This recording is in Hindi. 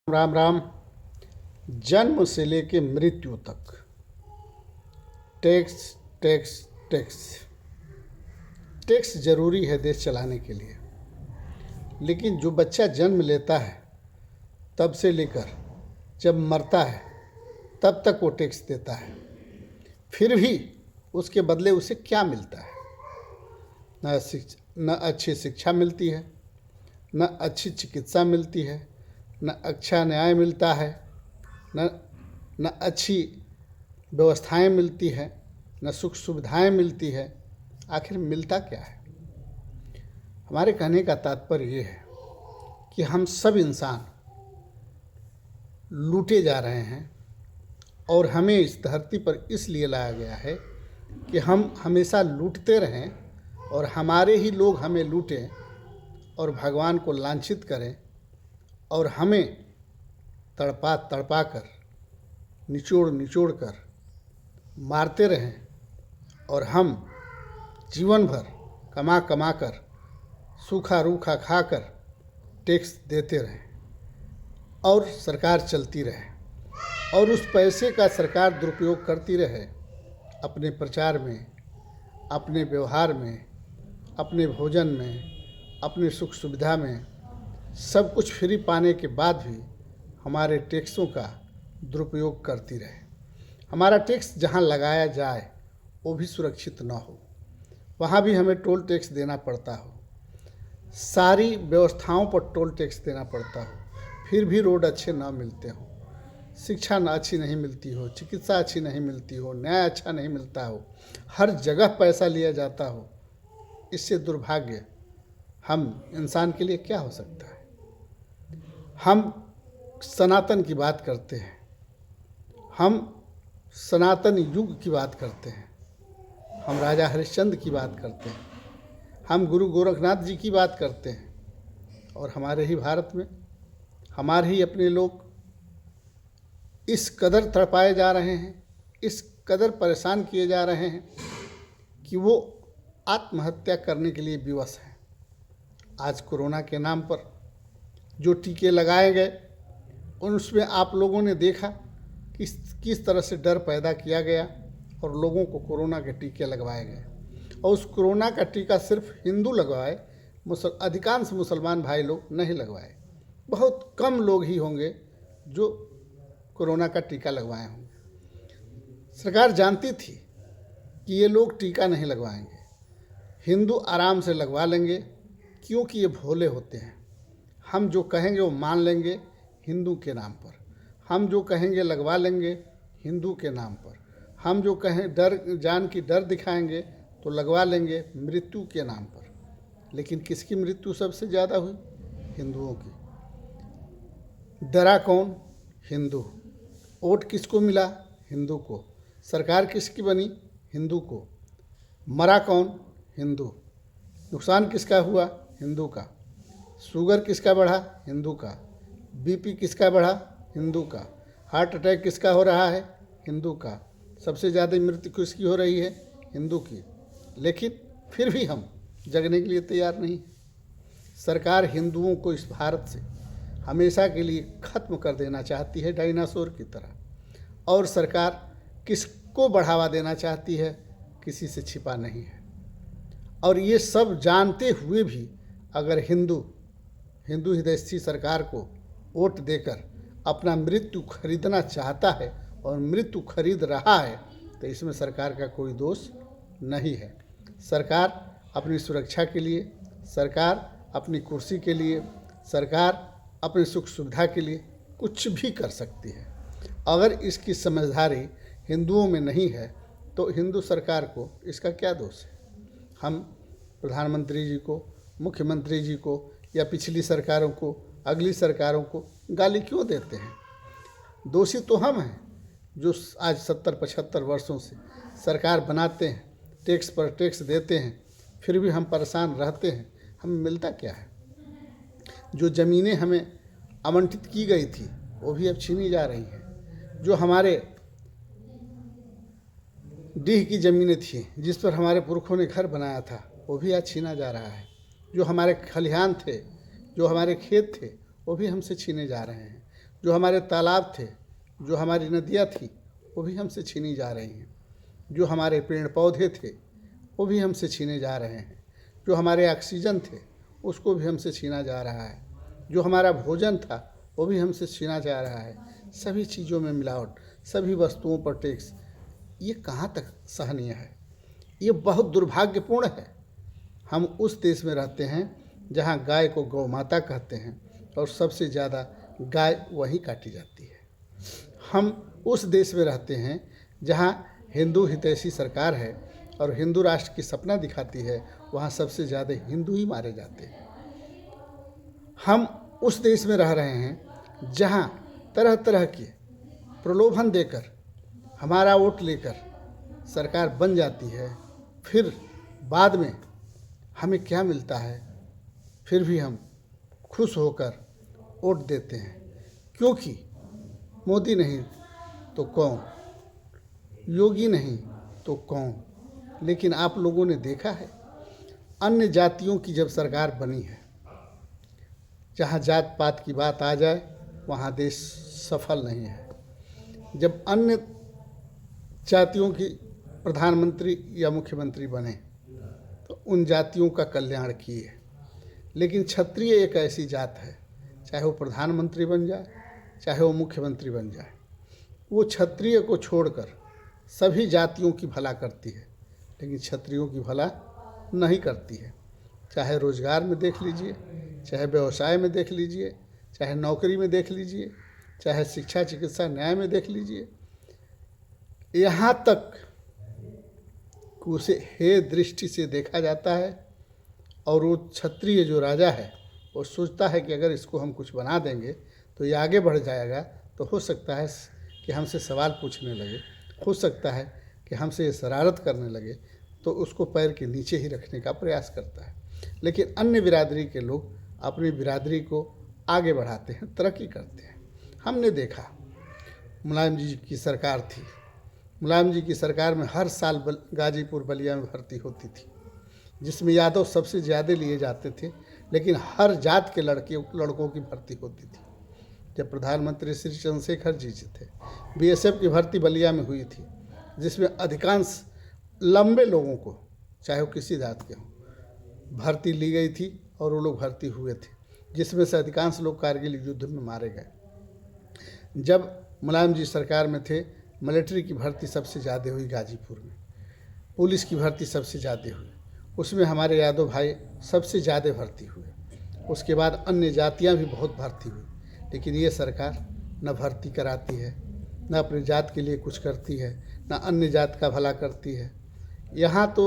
राम राम। जन्म से लेके मृत्यु तक टैक्स टैक्स टैक्स टैक्स जरूरी है देश चलाने के लिए। लेकिन जो बच्चा जन्म लेता है तब से लेकर जब मरता है तब तक वो टैक्स देता है। फिर भी उसके बदले उसे क्या मिलता है? न अच्छी शिक्षा मिलती है, न अच्छी चिकित्सा मिलती है, न अच्छा न्याय मिलता है, न अच्छी व्यवस्थाएं मिलती है, न सुख सुविधाएं मिलती है। आखिर मिलता क्या है? हमारे कहने का तात्पर्य ये है कि हम सब इंसान लूटे जा रहे हैं और हमें इस धरती पर इसलिए लाया गया है कि हम हमेशा लूटते रहें और हमारे ही लोग हमें लूटें और भगवान को लांछित करें और हमें तड़पा तड़पा कर निचोड़ निचोड़ कर मारते रहें और हम जीवन भर कमा कमा कर सूखा रूखा खाकर टैक्स देते रहें और सरकार चलती रहे और उस पैसे का सरकार दुरुपयोग करती रहे अपने प्रचार में, अपने व्यवहार में, अपने भोजन में, अपनी सुख सुविधा में। सब कुछ फ्री पाने के बाद भी हमारे टैक्सों का दुरुपयोग करती रहे। हमारा टैक्स जहाँ लगाया जाए वो भी सुरक्षित न हो, वहाँ भी हमें टोल टैक्स देना पड़ता हो, सारी व्यवस्थाओं पर टोल टैक्स देना पड़ता हो, फिर भी रोड अच्छे ना मिलते हो, शिक्षा न अच्छी नहीं मिलती हो, चिकित्सा अच्छी नहीं मिलती हो, न्याय अच्छा नहीं मिलता हो, हर जगह पैसा लिया जाता हो। इससे दुर्भाग्य हम इंसान के लिए क्या हो सकता है? हम सनातन की बात करते हैं, हम सनातन युग की बात करते हैं, हम राजा हरिश्चंद्र की बात करते हैं, हम गुरु गोरखनाथ जी की बात करते हैं और हमारे ही भारत में हमारे ही अपने लोग इस कदर तड़पाए जा रहे हैं, इस कदर परेशान किए जा रहे हैं कि वो आत्महत्या करने के लिए विवश हैं। आज कोरोना के नाम पर जो टीके लगाए गए उसमें आप लोगों ने देखा कि किस तरह से डर पैदा किया गया और लोगों को कोरोना के टीके लगवाए गए। और उस कोरोना का टीका सिर्फ हिंदू लगवाए, अधिकांश मुसलमान भाई लोग नहीं लगवाए। बहुत कम लोग ही होंगे जो कोरोना का टीका लगवाए होंगे। सरकार जानती थी कि ये लोग टीका नहीं लगवाएंगे, हिंदू आराम से लगवा लेंगे क्योंकि ये भोले होते हैं। हम जो कहेंगे वो मान लेंगे हिंदू के नाम पर, हम जो कहेंगे लगवा लेंगे हिंदू के नाम पर, हम जो कहें डर जान की डर दिखाएंगे तो लगवा लेंगे मृत्यु के नाम पर। लेकिन किसकी मृत्यु सबसे ज़्यादा हुई? हिंदुओं की। डरा कौन? हिंदू। वोट किसको मिला? हिंदू को। सरकार किसकी बनी? हिंदू को। मरा कौन? हिंदू। नुकसान किसका हुआ? हिंदू का। शुगर किसका बढ़ा? हिंदू का। बीपी किसका बढ़ा? हिंदू का। हार्ट अटैक किसका हो रहा है? हिंदू का। सबसे ज़्यादा मृत्यु किसकी हो रही है? हिंदू की। लेकिन फिर भी हम जगने के लिए तैयार नहीं। सरकार हिंदुओं को इस भारत से हमेशा के लिए ख़त्म कर देना चाहती है, डायनासोर की तरह। और सरकार किसको बढ़ावा देना चाहती है? किसी से छिपा नहीं है। और ये सब जानते हुए भी अगर हिंदू हृदयस्थी सरकार को वोट देकर अपना मृत्यु खरीदना चाहता है और मृत्यु खरीद रहा है तो इसमें सरकार का कोई दोष नहीं है। सरकार अपनी सुरक्षा के लिए, सरकार अपनी कुर्सी के लिए, सरकार अपनी सुख सुविधा के लिए कुछ भी कर सकती है। अगर इसकी समझदारी हिंदुओं में नहीं है तो हिंदू सरकार को इसका क्या दोष है? हम प्रधानमंत्री जी को, मुख्यमंत्री जी को या पिछली सरकारों को, अगली सरकारों को गाली क्यों देते हैं? दोषी तो हम हैं जो आज 70-75 वर्षों से सरकार बनाते हैं, टैक्स पर टैक्स देते हैं, फिर भी हम परेशान रहते हैं। हमें मिलता क्या है? जो ज़मीनें हमें आवंटित की गई थी वो भी अब छीनी जा रही हैं। जो हमारे डीह की ज़मीनें थी जिस पर हमारे पुरखों ने घर बनाया था वो भी आज छीना जा रहा है। जो हमारे खलिहान थे, जो हमारे खेत थे वो भी हमसे छीने जा रहे हैं। जो हमारे तालाब थे, जो हमारी नदियाँ थी, वो भी हमसे छीनी जा रही हैं। जो हमारे पेड़ पौधे थे वो भी हमसे छीने जा रहे हैं। जो हमारे ऑक्सीजन थे उसको भी हमसे छीना जा रहा है। जो हमारा भोजन था वो भी हमसे छीना जा रहा है। सभी चीज़ों में मिलावट, सभी वस्तुओं पर टैक्स, ये कहाँ तक सहनीय है? ये बहुत दुर्भाग्यपूर्ण है। हम उस देश में रहते हैं जहाँ गाय को गौ माता कहते हैं और सबसे ज़्यादा गाय वहीं काटी जाती है। हम उस देश में रहते हैं जहाँ हिंदू हितैषी सरकार है और हिंदू राष्ट्र की सपना दिखाती है, वहाँ सबसे ज़्यादा हिंदू ही मारे जाते हैं। हम उस देश में रह रहे हैं जहाँ तरह तरह के प्रलोभन देकर, हमारा वोट लेकर सरकार बन जाती है, फिर बाद में हमें क्या मिलता है, फिर भी हम खुश होकर वोट देते हैं, क्योंकि मोदी नहीं तो कौन, योगी नहीं तो कौन। लेकिन आप लोगों ने देखा है, अन्य जातियों की जब सरकार बनी है, जहाँ जात पात की बात आ जाए वहाँ देश सफल नहीं है। जब अन्य जातियों की प्रधानमंत्री या मुख्यमंत्री बने तो उन जातियों का कल्याण किए। लेकिन क्षत्रिय एक ऐसी जात है, चाहे वो प्रधानमंत्री बन जाए, चाहे वो मुख्यमंत्री बन जाए, वो क्षत्रिय को छोड़कर सभी जातियों की भला करती है, लेकिन क्षत्रियों की भला नहीं करती है। चाहे रोजगार में देख लीजिए, चाहे व्यवसाय में देख लीजिए, चाहे नौकरी में देख लीजिए, चाहे शिक्षा चिकित्सा न्याय में देख लीजिए, यहाँ तक कि उसे हे दृष्टि से देखा जाता है। और वो क्षत्रिय जो राजा है वो सोचता है कि अगर इसको हम कुछ बना देंगे तो ये आगे बढ़ जाएगा, तो हो सकता है कि हमसे सवाल पूछने लगे, हो सकता है कि हमसे शरारत करने लगे, तो उसको पैर के नीचे ही रखने का प्रयास करता है। लेकिन अन्य बिरादरी के लोग अपनी बिरादरी को आगे बढ़ाते हैं, तरक्की करते हैं। हमने देखा मुलायम जी की सरकार थी, मुलायम जी की सरकार में हर साल गाजीपुर बलिया में भर्ती होती थी, जिसमें यादव सबसे ज़्यादा लिए जाते थे, लेकिन हर जात के लड़कों की भर्ती होती थी। जब प्रधानमंत्री श्री चंद्रशेखर जी थे, बीएसएफ की भर्ती बलिया में हुई थी, जिसमें अधिकांश लंबे लोगों को, चाहे वो किसी जात के हों, भर्ती ली गई थी और वो लोग भर्ती हुए थे, जिसमें से अधिकांश लोग कारगिल युद्ध में मारे गए। जब मुलायम जी सरकार में थे, मिलिट्री की भर्ती सबसे ज़्यादा हुई गाजीपुर में, पुलिस की भर्ती सबसे ज़्यादा हुई, उसमें हमारे यादव भाई सबसे ज़्यादा भर्ती हुए। उसके बाद अन्य जातियां भी बहुत भर्ती हुई, लेकिन ये सरकार न भर्ती कराती है, न अपनी जात के लिए कुछ करती है, न अन्य जात का भला करती है। यहाँ तो